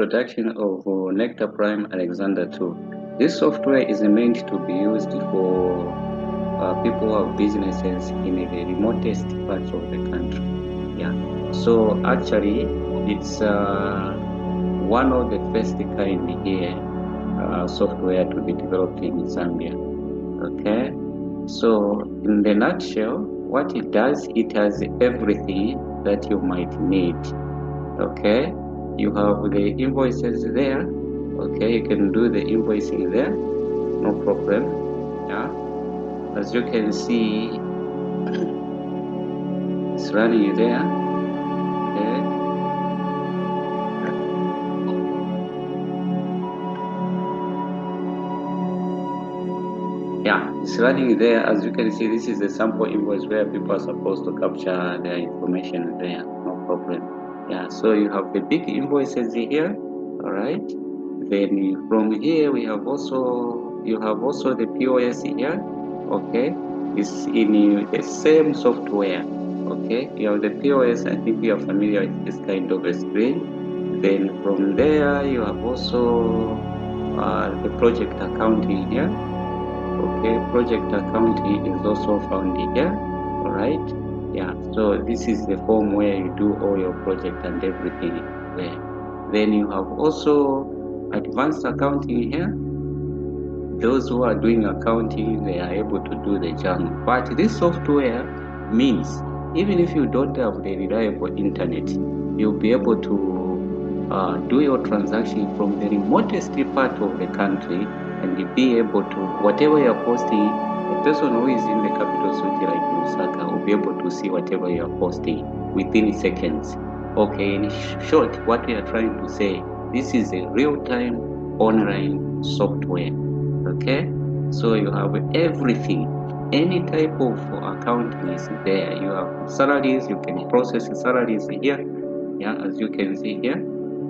Production of Nectar Prime Alexanda 2. This software is meant to be used for people who have businesses in the remotest parts of the country. Yeah. So actually, it's one of the first kind here software to be developed in Zambia. Okay. So in the nutshell, what it does, it has everything that you might need. Okay, you have the invoices there. Okay, you can do the invoicing there, no problem. Yeah, as you can see, it's running there. Okay, yeah, it's running there. As you can see, this is the sample invoice where people are supposed to capture their information there, no problem. Yeah, so you have the big invoices here. All right, then from here we have also the POS here. Okay, it's in the same software. Okay, you have the POS. I think you are familiar with this kind of a screen. Then from there you have also the project accounting here. Okay, project accounting is also found here. All right, yeah, so this is the form where you do all your project and everything there. Then you have also advanced accounting here. Those who are doing accounting, they are able to do the journal. But this software means even if you don't have the reliable internet, you'll be able to do your transaction from the remotest part of the country, and you'll be able to, whatever you're posting, the person who is in the capital city like Lusaka will be able to see whatever you're posting within seconds. Okay, in short, what we are trying to say, this is a real-time online software. Okay, so you have everything, any type of accounting is there. You have salaries, you can process the salaries here. Yeah, as you can see here,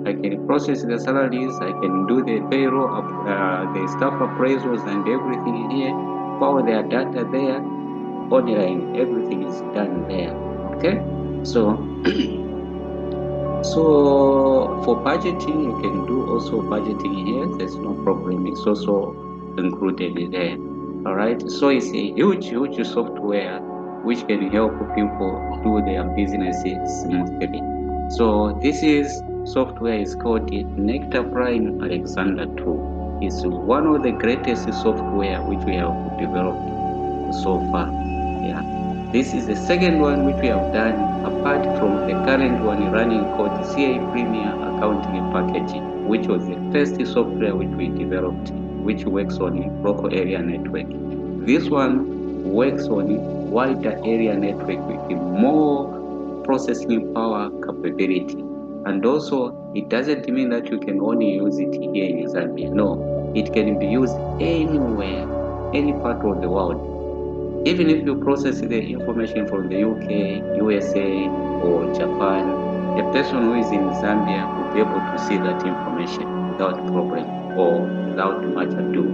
I can process the salaries, I can do the payroll, the staff appraisals and everything here, power their data there, online, everything is done there. Okay, so so for budgeting, you can do also budgeting here. There's no problem. It's also included there. All right. So it's a huge software which can help people do their businesses smoothly. So this is software is called Nectar Prime Alexanda 2. It's one of the greatest software which we have developed so far. Yeah. This is the second one which we have done apart from the current one running called the CA Premier Accounting Package, which was the first software which we developed, which works on local area network. This one works on wider area network with more processing power capability. And also, it doesn't mean that you can only use it here in Zambia. No, it can be used anywhere, any part of the world. Even if you process the information from the UK, USA, or Japan, a person who is in Zambia will be able to see that information without problem or without much ado.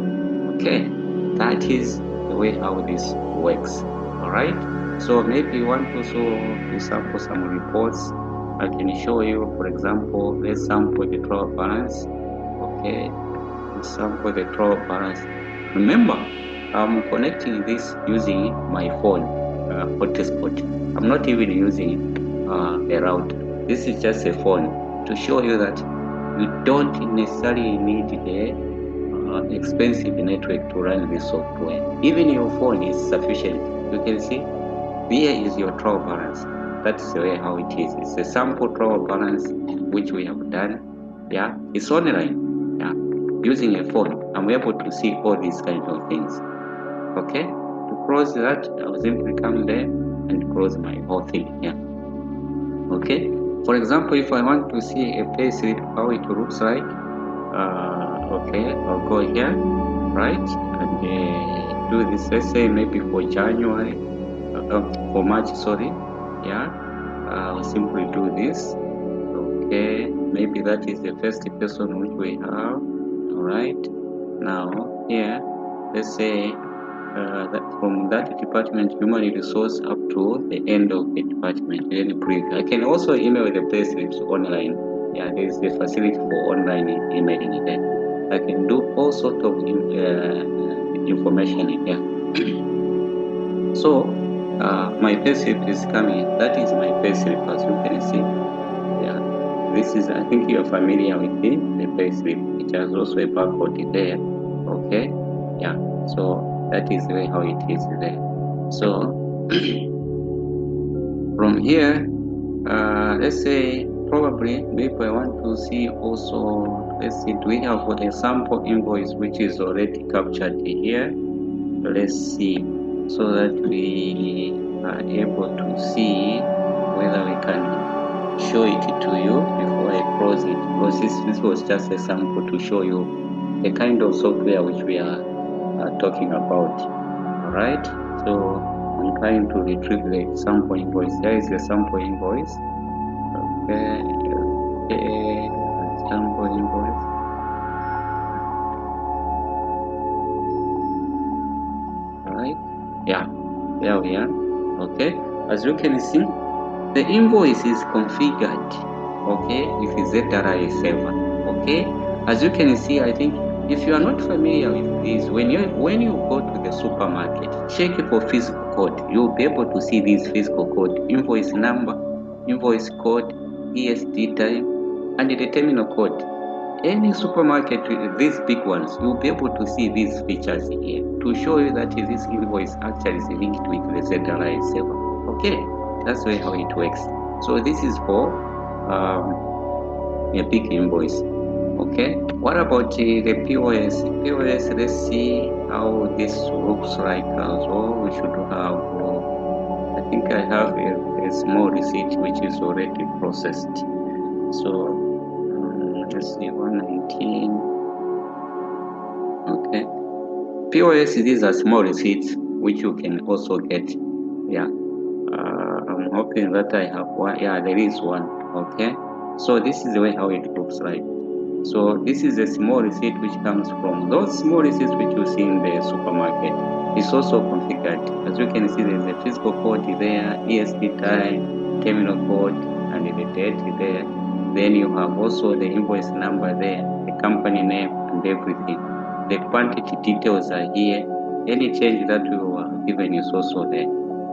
Okay, that is the way how this works. All right. So maybe you want also to sample some reports. I can show you, for example, let's sample the trial balance. Okay, let's sample the trial balance. Remember, I'm connecting this using my phone hotspot. I'm not even using a router. This is just a phone to show you that you don't necessarily need the expensive network to run this software. Even your phone is sufficient. You can see here is your trial balance. That's the way how it is. It's a sample trial balance which we have done. Yeah, it's online. Yeah, using a phone, I'm able to see all these kind of things. Okay, to close that, I'll simply come there and close my whole thing here. Okay, for example, if I want to see a pay slip, how it looks like, okay, I'll go here, right, and do this. Let's say maybe for January, for March, sorry, yeah, I'll simply do this. Okay, maybe that is the first person which we have. All right, now here, let's say that from that department, human resource, up to the end of the department. Then I can also email the payslips online. Yeah, there is the facility for online emailing there. I can do all sort of information in here. So my payslip is coming. That is my payslip, as you can see. Yeah, this is, I think you're familiar with the payslip. It has also a barcode there. Okay, yeah. So that is the way how it is there. So from here, let's say probably maybe I want to see also. Let's see, do we have a sample invoice which is already captured here? Let's see, so that we are able to see whether we can show it to you before I close it, because this was just a sample to show you the kind of software which we are talking about. All right, so I'm trying to retrieve the sample invoice. Here is the sample invoice. Okay, okay, sample invoice. All right, yeah, there we are. Okay, as you can see, the invoice is configured, okay, with ZRI server. Okay, as you can see, I think if you are not familiar with this, when you go to the supermarket, check for physical code. You'll be able to see this physical code: invoice number, invoice code, ESD time, and the terminal code. Any supermarket, these big ones, you'll be able to see these features here to show you that this invoice actually is linked with the ZRI server. Okay, that's the way how it works. So this is for a big invoice. Okay, what about the POS? POS, let's see how this looks like as well. We should have, I think I have a small receipt which is already processed. So let's see, 119. Okay. POS, these are small receipts which you can also get. Yeah. I'm hoping that I have one. Yeah, there is one. Okay. So this is the way how it looks like. So this is a small receipt which comes from those small receipts which you see in the supermarket. It's also configured. As you can see, there's a physical code there, ESD time, terminal code, and the date there. Then you have also the invoice number there, the company name, and everything. The quantity details are here. Any change that you are given is also there.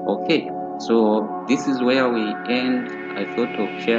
Okay, so this is where we end. I thought of sharing